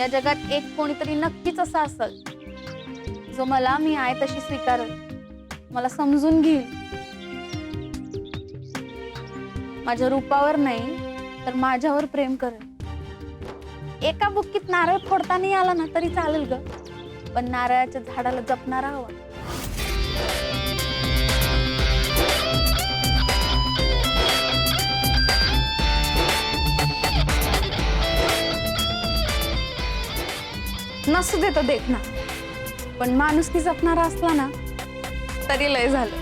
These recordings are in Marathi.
या जगात एक कोणीतरी नक्कीच असा असेल जो मला मी आहे तशी स्वीकारेल, मला समजून घेईल, माझ्या रूपावर नाही तर माझ्यावर प्रेम करेल। एका बुक्कीत नारळ फोडता नाही आला ना तरी चालेल ग, पण नारळाच्या झाडाला जपणारा हवा। नसू दे तो देखना, पण माणुसकी जपणारा असला ना तरी लय झालं।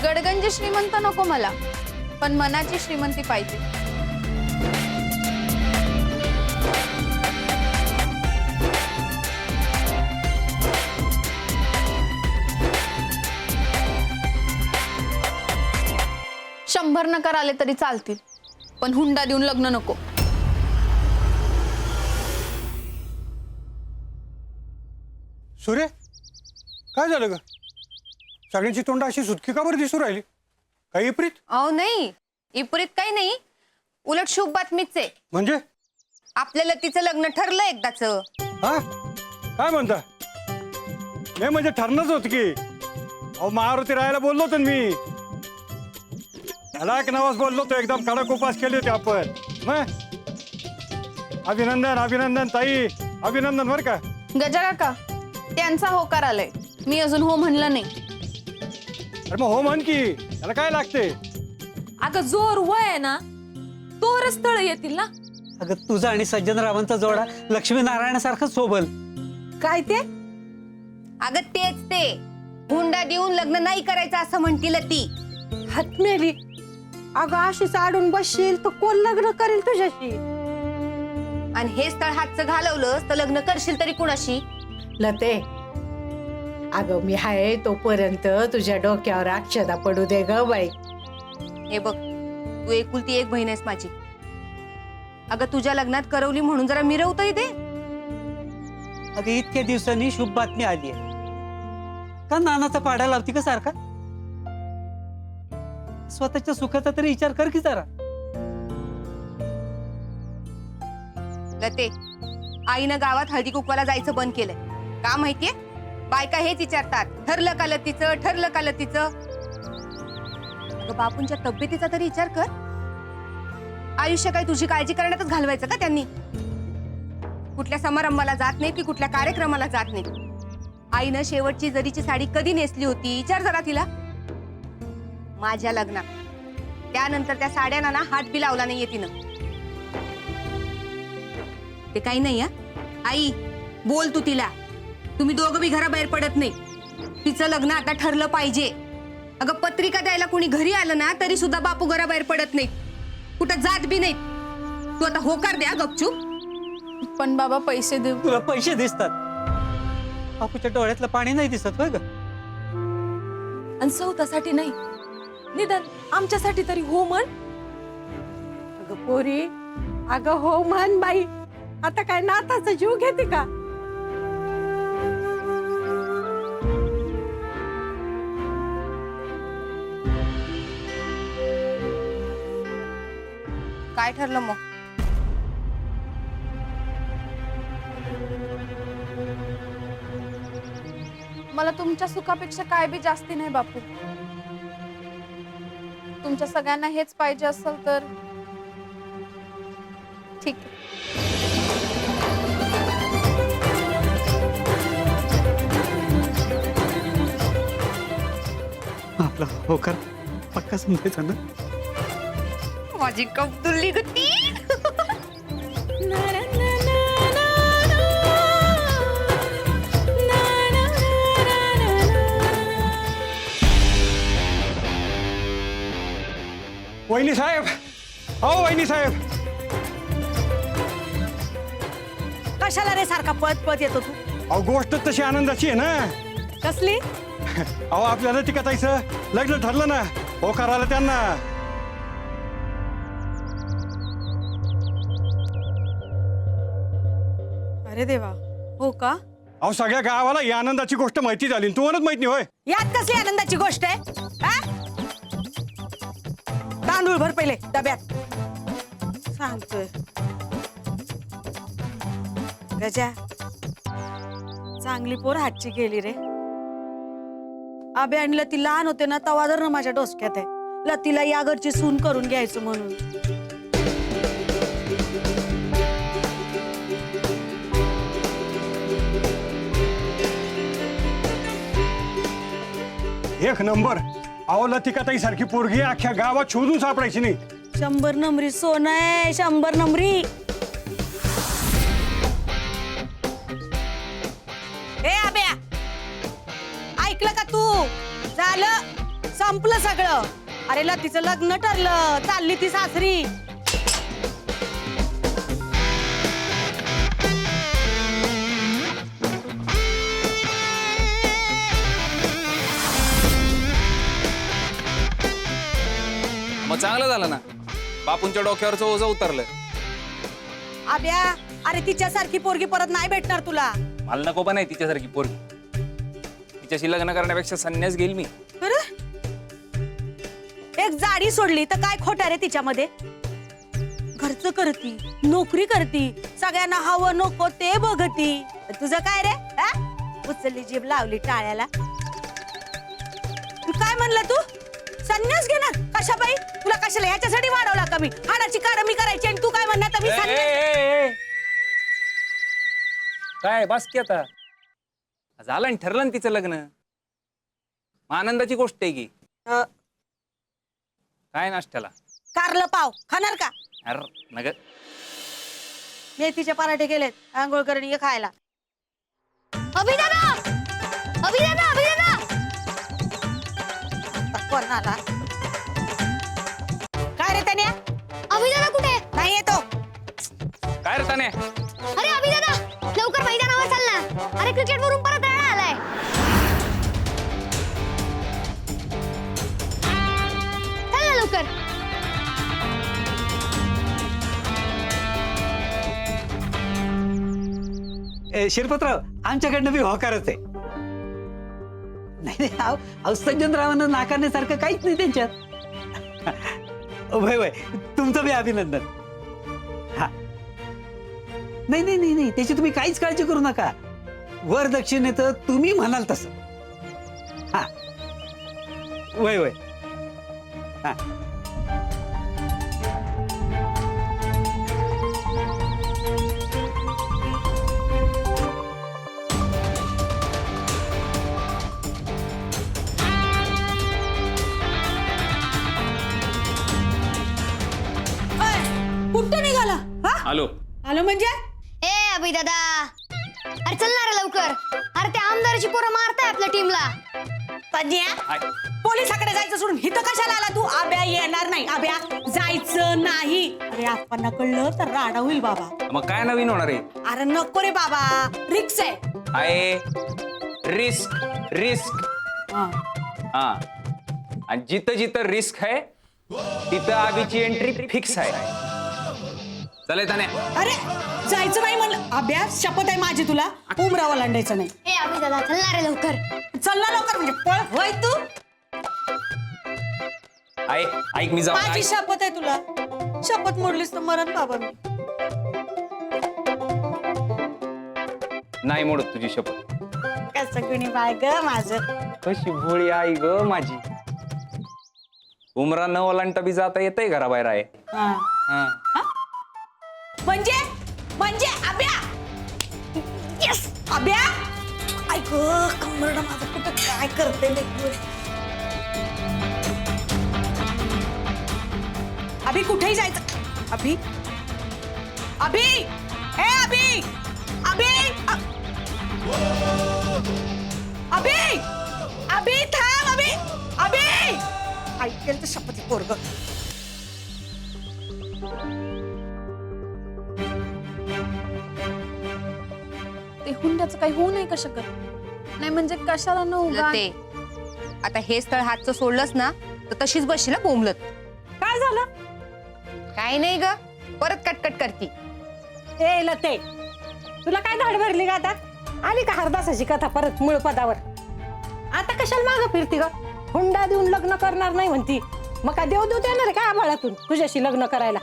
गडगंज श्रीमंत नको मला, पण मनाची श्रीमंती पाहिजे। शंभर नकार आले तरी चालतील, पण हुंडा देऊन लग्न नको। सूर्य, काय झालं ग? सगळ्यांची तोंड अशी सुटकी का बरं दिसू राहिली? काही विपरीत? अहो नाही, विपरीत काही नाही, उलट शुभ बातमीच आहे। म्हणजे आपल्या लतीचं लग्न ठरलं एकदाच। हा, काय म्हणता? नाही म्हणजे ठरणंच होत की। अहो महाआरती राहायला बोललो होतो ना मी, त्याला एक नवाज बोललो होतो, एकदम कडक उपास केले होते आपण। मग अभिनंदन अभिनंदन ताई, अभिनंदन बर का। गजा काका, त्यांचा होकार आलाय, मी अजून हो म्हणलं नाही। अरे मग हो म्हण की, त्याला काय लागते? अगं जोर वय आहे ना, तोरच स्थळ येतील ना। अगं तुझा आणि सज्जनरावांचा जोडा लक्ष्मीनारायणासारखं सोबल। काय ते? अगं तेच ते, हुंडा देऊन लग्न नाही करायचं असं म्हणतील ती। हातमेली, अगं अशीच आडून बसशील तर कोण लग्न करेल तुझ्याशी? आणि हे स्थळ हातचं घालवलंस तर लग्न करशील तरी कुणाशी? लते, अगं मी हाय तोपर्यंत तुझ्या डोक्यावर अक्षदा पडू दे ग बाई। हे बघ, तू एकुलती एक बहीण आहेस माझी। अगं तुझ्या लग्नात करवली म्हणून जरा मिरवतही दे। अगं इतक्या दिवसांनी शुभ बातमी आली आहे, का नानाचा पाडा लावती का सारखा? स्वतःच्या सुखाचा तरी विचार कर की जरा। लते, आईनं गावात हळदी कुकवाला जायचं बंद केलंय, का माहितीये? बायका हेच विचारतात, ठरलं का लतीचं, ठरलं का लतीचं? अगं बापूंच्या तब्येतीचा तरी विचार कर। आयुष्य काय तुझी काळजी करण्यातच घालवायचं का त्यांनी? कुठल्या समारंभाला जात नाही की कुठल्या कार्यक्रमाला जात नाही। आईनं शेवटची जरीची साडी कधी नेसली होती विचार जरा तिला। माझ्या लग्नात त्यानंतर त्या साड्यांना ना हात बी लावला नाहीये तिनं। ते काही नाही आई, बोल तू तिला, तुम्ही दोघं बी घराबाहेर पडत नाही, तिचं लग्न आता ठरलं पाहिजे। अगं पत्रिका द्यायला कोणी घरी आलं ना तरी सुद्धा बापू घराबाहेर पडत नाही, कुठं जात बी नाही। तू आता होकार द्या गपचूप। पण बाबा पैसे देऊ? तुला पैसे दिसतात, बापूच्या डोळ्यातलं पाणी नाही दिसत होय ग? आणि सौतासाठी नाही, निदान आमच्यासाठी तरी हो म्हण। अगं पोरी, अगं हो म्हण बाई, आता काय नाताचा जीव घेते का? काय ठरलं मग? मला तुमच्या सुखापेक्षा काय बी जास्ती नाही बापू। तुमच्या सगळ्यांना हेच पाहिजे असेल तर ठीक आहे। आपला होकार पक्का समजायचा ना? माझी कब्दुल्ली गती। वहिनी साहेब, अहो वहिनी साहेब, कशाला रे सारखा पळत पळत येतो तू? अहो गोष्ट तशी आनंदाची आहे ना। कसली? अहो आपल्याला ती कथायचं लग्न ठरलं ना, हो करायला त्यांना. अरे देवा, हो का? अहो सगळ्या गावाला ही आनंदाची गोष्ट माहिती झाली, तू म्हणत माहित नाही होय? यात कसली आनंदाची गोष्ट आहे? हा? तांदूळ भर पहिले डब्यात. सांगतोय गजा, चांगली पोर हातची गेली रे. आबे आणि लती लहान होते ना तवा जर ना माझ्या डोसक्यात आहे, लतीला या घरची सून करून घ्यायचं म्हणून. एक नंबर. अहो लतिकाताई सारखी पोरगी अख्ख्या गावात शोधून सापडायची नाही. 100 नंबरी सोनं आहे, 100 नंबरी. ए आब्या, ऐकलं का तू? झालं, संपलं सगळं. अरे लतीचं लग्न ठरलं, चालली ती सासरी. मग चांगलं झालं ना, बापूंच्या डोक्यावरचं ओझं उतरलं. आब्या, अरे तिच्यासारखी पोरगी परत नाही भेटणार तुला. मला नको पण आहे तिच्यासारखी पोरगी. तिच्याशी लग्न करण्यापेक्षा संन्यास घेईल मी. अरे एक जाडी सोडली तर काय खोट रे तिच्यामध्ये? घरचं करती, नोकरी करती, सगळ्यांना हवं नको ते बघती. तुझं काय रे? हा? उचलली जीभ लावली टाळ्याला. तू काय म्हणलं तू? संन्यास घेणार कशाबाई? तुला कशाला ह्याच्यासाठी वाढवला का मी? हाडाची कारमी करायची आणि तू काय म्हणणार तर मी संन्यास. काय बस की आता, झालं ना, ठरलं ना तिचं लग्न. मग आनंदाची गोष्ट आहे की. काय नाश्त्याला? कारलं पाव खाणार का? अरे नग, मेथीचे पराठे केलेत, आंघोळ करून ये खायला. अभिदादा, अभिदादा, अभिदादा. कोणाला काय रे त्याने? अभिदादा कुठे? नाही येतो. काय रे ताने? अरे अभिदादा, लवकर मैदानावर चाल ना. अरे क्रिकेट वरून परत राणा आलाय. चल ना लवकर. शिरपतराव, आमच्याकडनं बी होकारच आहे. नाही अहो सज्जनरावांना नाकारण्यासारखं काहीच नाही त्यांच्यात. वय वय, तुमचं बी अभिनंदन. हा, नाही नाही नाही नाही, त्याची तुम्ही काहीच काळजी करू नका. वरदक्षिणेचं तुम्ही म्हणाल तसं. हा, वय वय. हा, कुठं निघाला? हा? आलो. आलो म्हणजे? ए अभिदादा, अरे चल ना रे लवकर. अरे त्या आमदाराची पोरं मारताय आपल्या टीमला. हाय. पोलिसाकडे जायचं सोडून इथं कशाला आला तू? आब्या येणार नाही, आब्या जायचं नाही. अरे आपण कळलं तर राडा होईल बाबा. मग काय नवीन होणार आहे? अरे नको रे बाबा, रिक्स आहे. आहे रिस्क. रिस्क हा. हा, आणि जिथं जिथं रिस्क आहे तिथं आबीची एंट्री फिक्स आहे. चल ताने. अरे जायचं नाही म्हणलं. आब्या शपथ आहे माझी तुला, उमरावा लांडायचं नाही. ए अभिदादा, चल ना रे लवकर. चल ना लवकर, म्हणजे पळ होय तू. आहे, ऐक मी जाऊ. माझी शपथ आहे तुला. शपथ मोडलीस तर मरण बाबा मी. नाही मोडत तुझी शपथ. कसं गुणी बाय ग माझं. कशी भोळी आई ग माझी. उमरा न ओलांटा बी जाता येतंय घराबाहेर आहे. हा. हा. म्हणजे म्हणजे आब्या, यस आब्या. ऐक कमरडा माझं कुठं काय करते लेकरू. अभि कुठेही जायचं. अभि अभि ए अभि अभि अभि अभि थांब. अभि अभि ऐकेल तर शपथ पोरग. ते हुंड्याचं काही होऊ नाही का शकत? नाही म्हणजे कशाला न उगा. ते आता हे स्थळ हातचं सोडलंस ना तर तशीच बसशील ना बोंबलत. काय झालं? काय नाही ग, परत कटकट करती. ए लते, तुला काय धाड भरली का आता? आली का हरदासाची कथा परत मूळ पदावर? आता कशाला मागं फिरती ग? हुंडा देऊन लग्न करणार नाही म्हणती. मग काय देव देऊ देणार आहे का आभाळातून तुझ्याशी लग्न करायला?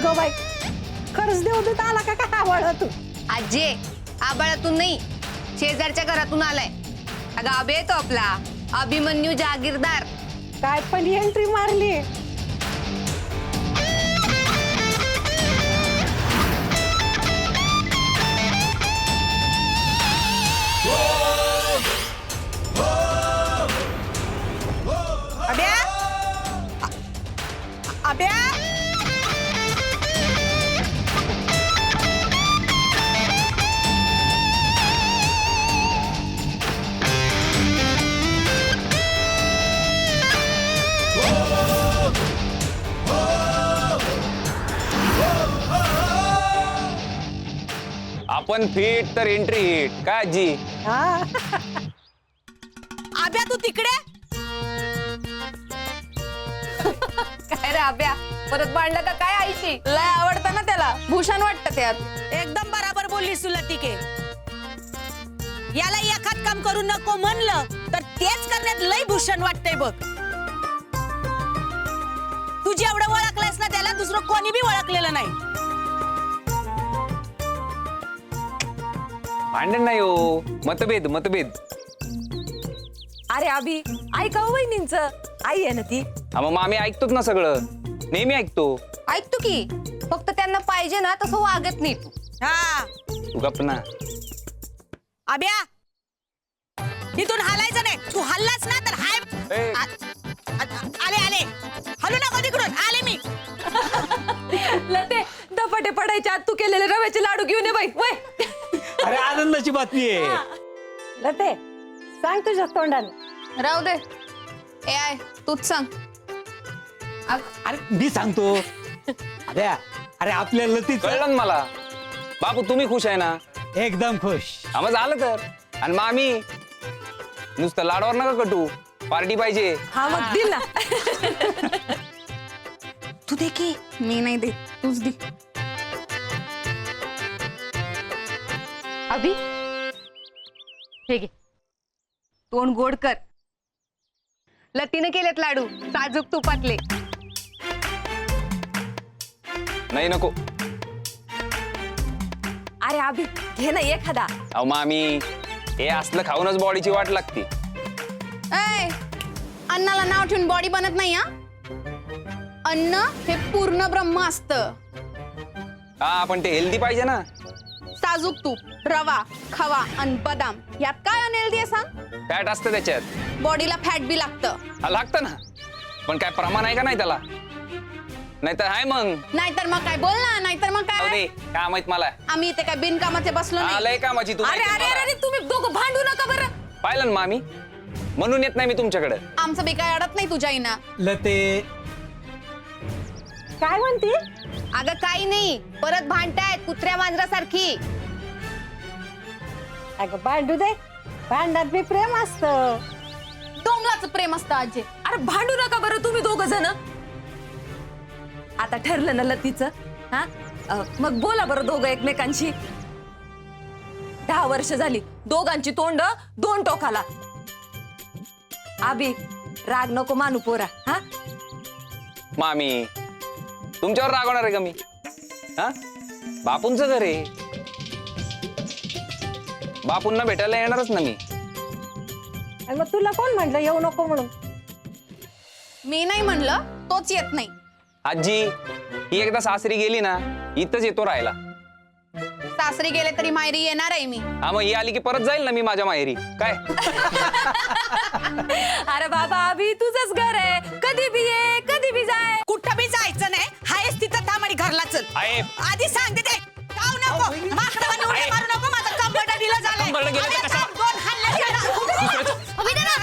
गो बाई, खरंच देऊ देत आला का काय आभाळातून? आजे, आबाळातून नाही, शेजारच्या घरातून आलाय. अगं अभि येतो आपला अभिमन्यू जागीरदार. काय पण एंट्री मारली. अभ्या, अभ्या, आपण फिट तर एंट्री हिट. काय आजी? हा, अभ्या तू तिकडे. काय रे अभ्या, परत भांडलं का काय आईशी? लय आवडतं ना त्याला, भूषण वाटतं त्यात. एकदम बराबर बोललीस तुला टिके. याला एखाद काम करू नको म्हणलं तर तेच करण्यात लय भूषण वाटतंय बघ. तू जेवढं ओळखलंस ना त्याला दुसरं कोणी बी ओळखलेलं नाही. भांडण नाही हो, मतभेद मतभेद. अरे अभि, ऐका वहिनींच, आई आहे ना ती. हा मग आम्ही ऐकतोच ना सगळं, नेहमी ऐकतो. ऐकतो की, फक्त त्यांना पाहिजे ना तसं वागत नाही तू. हा तू गप ना. अभ्या, इथून हालायचं नाही. तू हल्लास ना तर हाय. ए. आले आले, हलू नको तिकडून, आले मी. लते, दपाटे पडायच्या आत तू केलेले रव्याचे लाडू घेऊन ये बाई. वय अरे आनंदाची बातमी आहे. लते, सांग तुझ्या तोंडाने. राहू दे. ए आय, तूच सांग. अरे मी सांगतो. अरे आपल्या लतीच कळलं ना मला. बापू तुम्ही खुश आहे ना? एकदम खुश. हा मग झालं तर. आणि मामी नुसतं लाडवर नका कटू, पार्टी पाहिजे. हा मग दिल ना. तू दे की. मी नाही देत, तूच दे. अभि, हे घे, तोंड गोड कर. लतीनं केलेत लाडू साजूक तुपातले. नाही नको. अरे अभि, घे ना एखादा. अहो मामी, हे असलं खाऊनच बॉडीची वाट लागते. ऐ, अन्नाला नाव ठेवून बॉडी बनत नाही हा. अन्न हे पूर्ण ब्रह्म असतं. हा पण ते हेल्दी पाहिजे ना. साजूक तूप, रवा, खवा आणि बदाम यात काय अनहेल्दी आहे सांग? फॅट असतं त्याच्यात. बॉडीला फॅट बी लागतं. हा लागतं ना, पण काय प्रमाण आहे का नाही त्याला? नाहीतर हाय मग. नाहीतर मग काय बोल ना, नाहीतर मग जाऊ काय. दे, काय माहित मला. आम्ही इथे काय बिनकामाचे बसलो हा, नाही. लय कामाची तू. अरे माहिती अरे मला. अरे, तुम्ही दोघं भांडू नका बरं. पाहिलं ना मामी, म्हणून येत नाही मी तुमच्याकडे. आमचं बी काय अडत नाही तुझ्या आईना. लते, काय म्हणती? अगं काही नाही, परत भांडतायत कुत्र्या मांजरासारखी. अगं भांडू दे, भांडात बी प्रेम असतं. डोंगराचं प्रेम असतं आजी. अरे भांडू नका बरं तुम्ही दोघ जण. आता ठरलं ना लतीचं? हा, मग बोला बरं दोघं एकमेकांशी. 10 वर्ष झाली, दोघांची तोंड दोन टोकाला. अभि, राग नको मानू पोरा. हा, मामी तुमच्यावर रागवणार आहे का मी? हा, बापूंचं घर आहे, बापूंना भेटायला येणारच ना मी. आणि मग तुला कोण म्हटलं येऊ नको म्हणून? मी नाही म्हणलं, तोच येत नाही. आजी ही एकदा सासरी गेली ना, इथंच येतो राहायला. सासरी गेले तरी मायरी येणार आहे मी. हा मग ही आली की परत जाईल ना मी माझ्या माहेरी. काय अरे बाबा अभि, तुझंच घर आहे, कधी बी ये कधी बी जाय. कुठं बी जायचं नाही, हायच तिथं थांब आणि घरला चल. आहे. आधी सांगते ते, जाऊ नको, माकडावानी उड्या मारू नको, माझं कंबरडा ढिला झालंय. कंबरडं गेलं तर अरे कसा? थांब, दोन हल्ले केला. उभी राहा.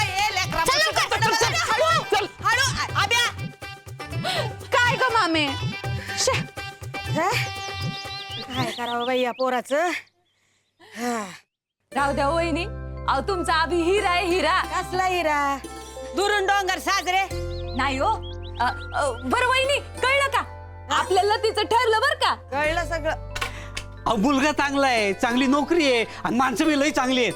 काय करावं बाई या पोराचं. राहू द्या वहिनी. अहो तुमचा अभि हिरा आहे हिरा. कसला हिरा. दुरून डोंगर साजरे नाही हो. बरं वहिनी कळलं का आपल्याला तिचं ठरलं बरं का. कळलं सगळं. अहो मुलगा चांगला आहे, चांगली नोकरी आहे आणि माणसं बी लई चांगली आहेत.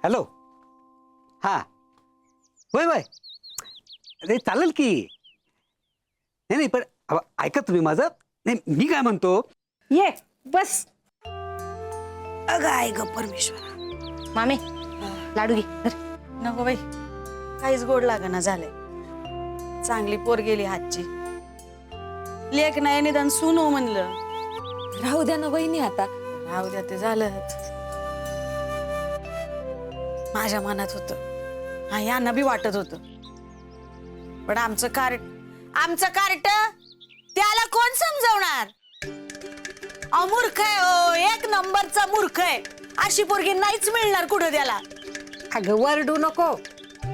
हॅलो. हा होय होय. अरे चालेल की. नाही नाही पण ऐका तुम्ही माझं. नाही मी काय म्हणतो. ये बस. अगं आहे ग परमेश्वरा. मामे लाडू घे धर. नको बाई, काहीच गोड लागना झालंय. चांगली पोर गेली हातची. लेक नाही निदान सुनो म्हणलं. राहू द्या ना वहिनी आता. राहू द्या ते झालंच. माझ्या मनात होत, हा यांना बी वाटत होत, पण आमचं कार्ट त्याला कोण समजवणार. मूर्ख आहे हो, एक नंबरचा मूर्ख आहे. अशी पोरगी नाहीच मिळणार कुठं त्याला. अगं वरडू नको,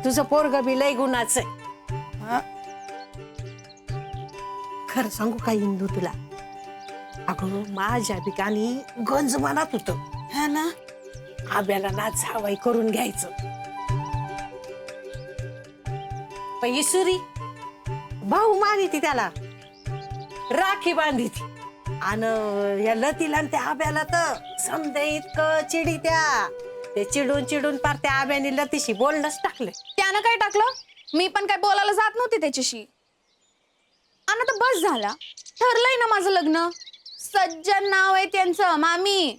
तुझं पोरग बी लय गुणाचं आहे. खरं सांगू का इंदू तुला, अगं माझ्या ठिकाणी गंज मनात होत हा ना. आब्याला ना जावई करून घ्यायचं. पैसुरी भाऊ मानिती त्याला, राखी बांधिती. आणि या लतीला आणि त्या आब्याला तर समजा इतकं चिडी त्या. ते चिडून चिडून पार त्या आब्याने लतीशी बोलणंच टाकलं. त्यानं काय टाकलं. मी पण काय बोलायला जात नव्हती त्याच्याशी. आणि तर बस झाला. ठरलंय ना माझं लग्न. सज्जन नाव आहे त्यांचं मामी.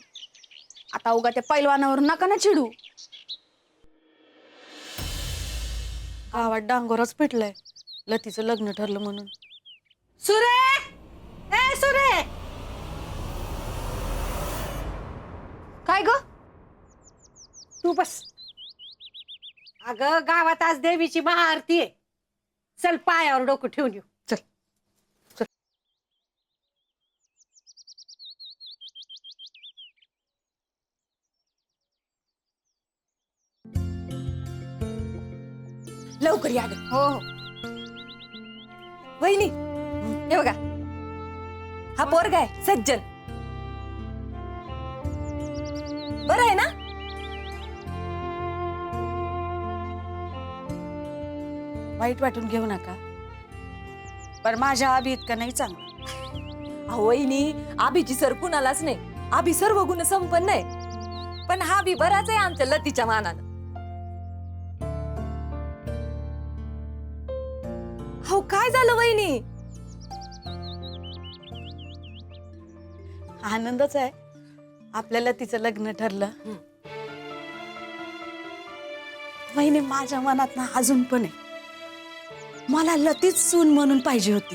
आता उगा त्या पैलवानावर नका ना चिडू. गावात डांगोरच पिटलाय लतीचं लग्न ठरलं म्हणून. सुरे, ए सुरे, काय ग. तू बस. अगं गावात आज देवीची महाआरती आहे. चल पायावर डोकं ठेवून येऊ. चल चल. लवकर या गं. हो हो. वहिनी हे बघा, हा पोरगा आहे सज्जन. बरं आहे ना. वाईट वाटून घेऊ नका, पण माझ्या आबी इतका नाही चांगला. अहो वहिनी, आभीची सर कुणालाच नाही. आभी सर्व गुण संपन्न आहे, पण हा बी बराच आहे आमच्या लतीच्या मानानं. हो काय झालं वहिनी. आनंदच आहे आपल्याला तिचं लग्न ठरलं. वहिनी माझ्या मनात ना अजून पण आहे, मला लतीच सून म्हणून पाहिजे होती.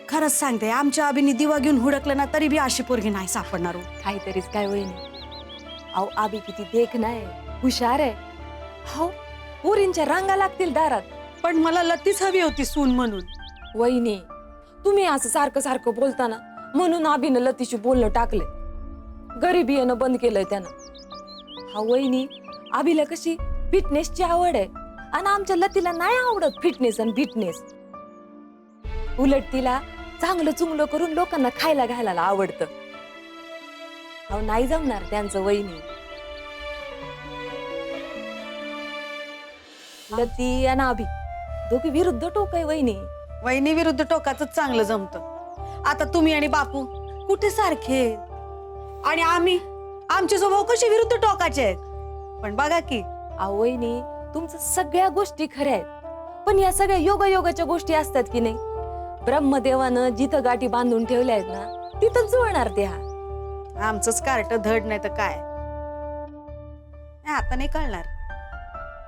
खरंच सांगते, आमच्या अभिनी दिवा घेऊन हुडकलं ना तरी बी अशी पोरगी नाही सापडणार हो. काहीतरीच काय वहिनी. अहो आभी किती देखणं आहे, हुशार आहे. हो पोरींच्या रांगा लागतील दारात. पण मला लतीच हवी होती सून म्हणून. वहिनी तुम्ही असं सारखं सारखं बोलताना म्हणून आभीनं लतीशी बोलणं टाकले. गरिबी येणं बंद केलंय त्यानं. हा वहिनी, आभीला कशी फिटनेसची आवड आहे आणि आमच्या लतीला नाही आवडत फिटनेस आणि फिटनेस. उलट तिला चांगलं चुंगलं करून लोकांना खायला घालायला आवडतं. अहो नाही जमणार त्यांचं वहिनी. लती आणि आभी दोघी विरुद्ध टोक आहे वहिनी. वहिनी विरुद्ध टोकाच चांगलं जमतं. आता तुम्ही आणि बापू कुठे सारखे, आणि आमचे स्वभाव कसे विरुद्ध टोकाचे आहेत. पण बघा की. अहो वहिनी, तुमचं सगळ्या गोष्टी खऱ्या आहेत, पण या सगळ्या योगायोगाच्या गोष्टी असतात की नाही. ब्रह्मदेवानं जिथं गाठी बांधून ठेवल्या आहेत ना तिथं जुळणार त्या. आमचंच कार्ट धड नाही तर काय. आता नाही कळणार,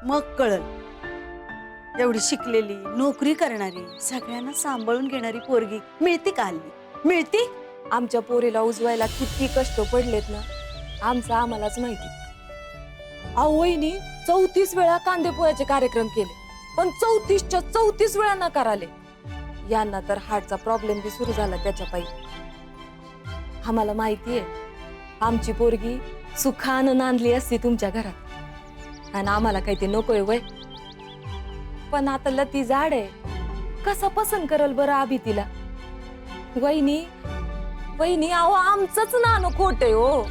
मग कळल. एवढी शिकलेली, नोकरी करणारी, सगळ्यांना सांभाळून घेणारी पोरगी मिळती का हल्ली. मिळती. आमच्या पोरीला उजवायला किती कष्ट पडलेत ना, आमचं आम्हालाच माहिती. अहो वहिनी 34 वेळा कांदे पोह्याचे कार्यक्रम केले, पण 34च्या 34 वेळा नकार आले. यांना तर हार्टचा प्रॉब्लेम बी सुरू झाला त्याच्या पायी. आम्हाला माहितीये आमची पोरगी सुखानं नांदली असती तुमच्या घरात, आणि आम्हाला काही ते नकोय वय. पण आता लती जाड आहे, कसा पसंत करल बरं आभी तिला? वहिनी वहिनी, अहो आमचंच नाणं खोट आहे हो.